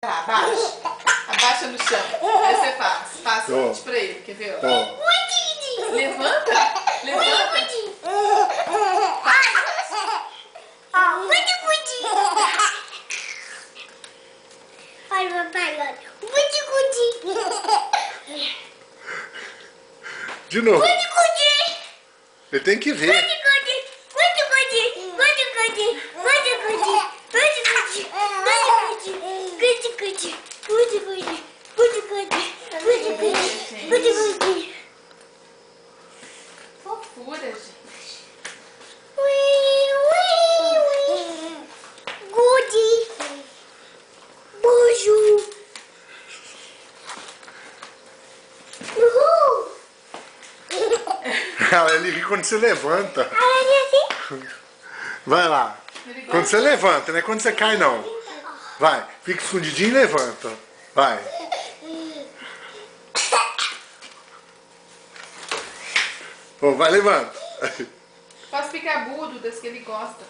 Tá, abaixa. Abaixa no chão. Aí você faz. Faz o seguinte pra ele, quer ver? Levanta. Levanta. Olha, papai, olha. De novo. Ele tem que ver. Fofura, gente. Ele ri quando você levanta. Vai lá. Quando você levanta, não é quando você cai não. Vai, fica escondidinho e levanta. Vai. Oh, vai, levanta. Faz picabudo das que ele gosta.